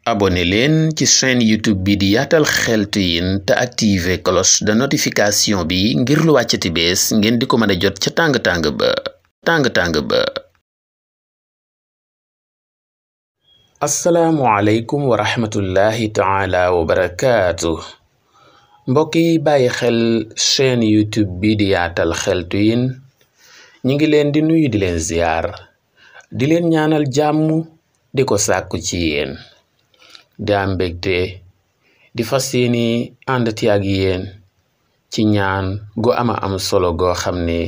abonné leen ci chaîne YouTube bi di yaatal xeltu yin te activer cloche de notification bi ngir lu wàccati bees ngeen di ko mën a jot ca tàng-tàng ba. assalaamu aleykum wa rahmatullahi taala wa barakaatu. mbokk yi bàyyi xel chaîne YouTube bi di yaatal xeltu yin ñi ngi leen di nuyu di leen ziyaar di leen ñaanal jàmm di ko sàkku ci yéen. di am mbégte di fas yéene àndati ak yéen ci ñaan gu ama am solo goo xam ne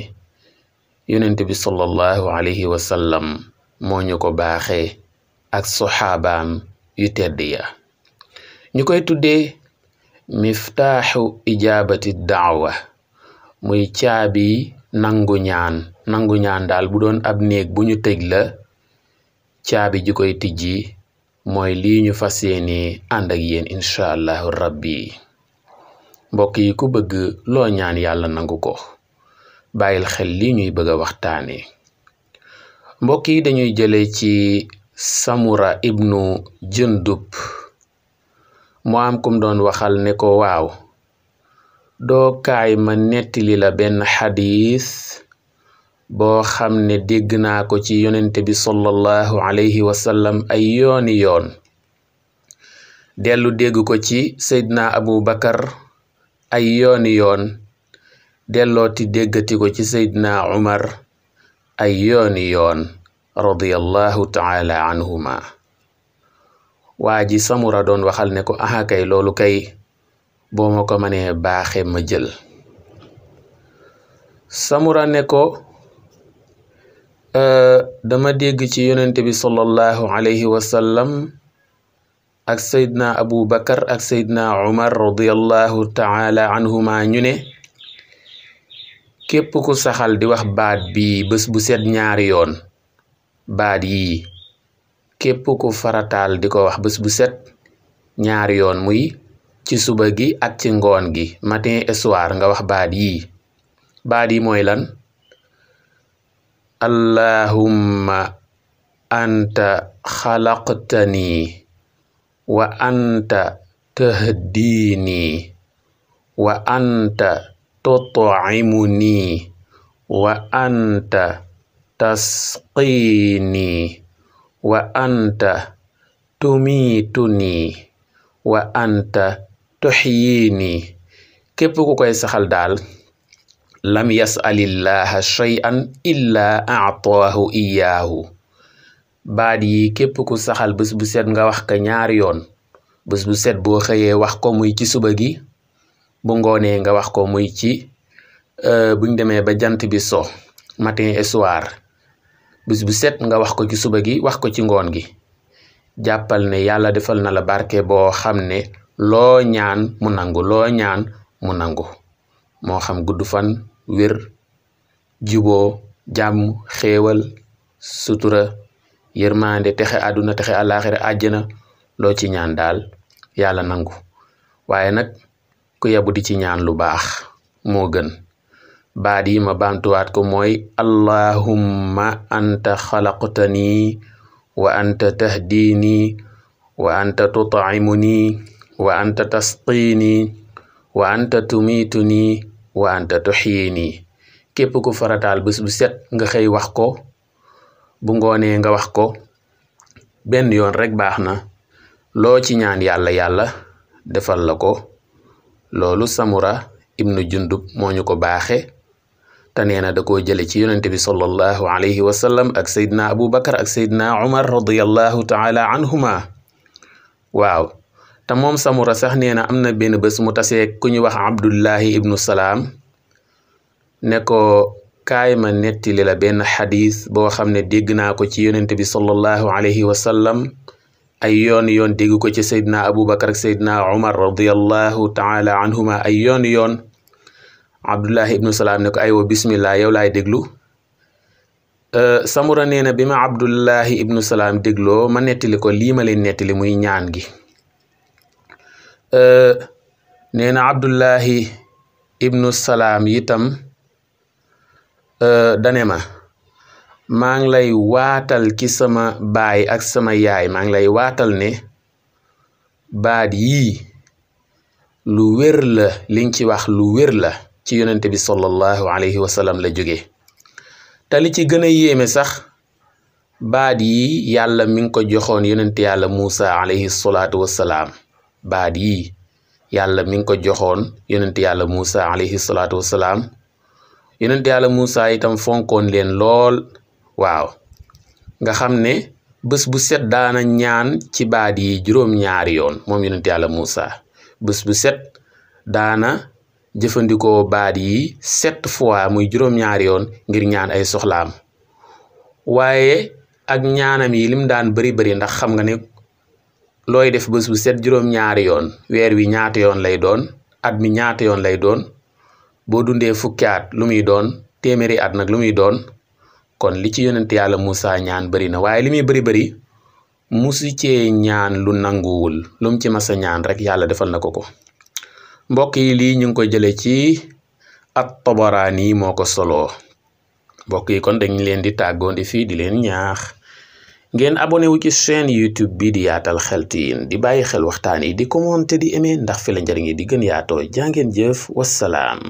yonent bi sallallahu alayhi wa sallam moo ñu ko baaxee ak soxaabaam yu tedd ya ñu koy tuddee miftaaxu ijaabati daawa, muy caabi nangu ñaan daal bu doon ab néeg bu ñu tëj la, caabi ji koy tijji mooy lii ñu fas yéene ànd ak yéen incha allahu rabbi. mbokk yi ku bëgg loo ñaan yàlla nangu ko bàyyil xel lii ñuy bëgg a waxtaane. mbokk yi dañuy jële ci samura ibnu jundub mu am kum doon waxal ne ko waaw doo kaay ma nettali la benn xadiis boo xam ne dégg naa ko ci yonente bi sallallahu alayhi wa sallam ay yooni yoon, dellu dégg ko ci seydna abu bakar ay yooni yoon, dellooti déggati ko ci seydna umar ay yooni yoon radiyallahu taala anhuma. waa ji samura doon waxal ne ko aha kay loolu kay boo ma ko mënee baaxe ma jël. samura ne ko dama dégg ci yonente bi sallallahu alayhi wa sallam ak seydna abu bakar ak seydna umar radiyallahu taala anhuma ñu ne képp ku saxal di wax baat bi bés bu set ñaari yoon, baat yi képp ku farataal di ko wax bés bu set ñaari yoon, muy ci suba gi ak ci ngoon gi, matin et soir nga wax baat yi mooy lan? allahumma anta xalaqtani wa anta tahdini wa anta tut'imuni wa anta tasqini wa anta tumituni wa anta tuhyini. képp ku koy saxal daal lam yas'alillaha shay'an illa a'taahu iyaahu. baat yi képp ku saxal bés bu set nga wax ko ñaari yoon, bés bu set boo xëyee wax ko muy ci suba gi, bu ngoonee nga wax ko muy ci buñ demee ba jant bi so, matin et soir, bés bu set nga wax ko ci suba gi wax ko ci ngoon gi, jàppal ne yàlla defal na la barke boo xam ne loo ñaan mu nangu, moo xam gudd fan, wér, juboo, jàmm, xéewal, sutura, yërmande, texe àdduna, texe àllaaxira, àjjana, loo ci ñaan daal yàlla nangu. waaye nag ku yebu di ci ñaan lu baax moo gën. baat yi ma baamtuwaat ko mooy allahumma anta xalaqtani wa anta tahdini wa anta tut'imuni wa anta tasqini wa anta tumituni wa anta tuhyini. képp ku farataal bés bu set nga xëy wax ko, bu ngoonee nga wax ko benn yoon rek baax na, loo ci ñaan yàlla defal la ko. loolu samura ibnu jundub moo ñu ko baaxe te nee na da koo jële ci yonente bi sallallahu alayhi wa sallam ak seydna abu bakar ak seydna umar radiyallahu taala anhuma. waaw te moom samura sax nee na am na benn bés mu tasee ku ñu wax abdullahi ibnu salaam ne ko kaay ma nettali la benn xadis boo xam ne dégg naa ko ci yonente bi sallallahu alayhi wa sallam ay yoon dégg ko ci seydna abu bakar ak seydna umar radiyallahu taala anhuma ay yoon abdullahi ibnu salaam ne ko aywa bismillah yow laay déglu. samura nee na bi ma abdullahi ibnu salaam dégloo ma nettali ko lii ma leen nettali muy ñaan gi. nee na abdullahi ibnu salaam itam dane ma maa ngi lay waatal ci sama baay ak sama yaay, maa ngi lay waatal ne baat yii lu wér la liñ ci wax lu wér la ci yonente bi sallallahu alayhi wa sallam la jóge te li ci gën a yéeme sax baat yi yàlla mi ngi ko joxoon yonente yàlla Muusa alayhi salaatu wassalaam baat yi yàlla mi ngi ko joxoon yonente yàlla Muusa alayhi salaatu wassalaam yonente yàlla Muusa itam fonkoon leen lool waaw nga xam ne bés bu set daana ñaan ci baat yi juróom-ñaari yoon moom yonente yàlla Muusa bés bu set daana jëfandikoo baat yi 7 fois muy juróom-ñaari yoon ngir ñaan ay soxlaam waaye ak ñaanam yi lim daan bari ndax xam nga ne looy def bés bu set juróom-ñaari yoon weer wi ñaata yoon lay doon at mi ñaata yoon lay doon boo dundee fukki at lu muy doon téeméeri at nag lu muy doon kon li ci yonent yàlla Muusa ñaan bari na waaye li muy bari musu cee ñaan lu nanguwul lum ci masa ñaan rek yàlla defal na ko ko mbokk yi lii ñu ngi ko jële ci at-Tabaraani moo ko soloo mbokk yi kon dañ leen di tàggoon fii di leen ñaax ngeen abonné wu ci chaîne YouTube bi di Yaatal Xeltu Yin di bàyyi xel waxtaan yi di commenter di aimer ndax fi la njariñ yi di gën yaatoo jàngeen jëf wassalaam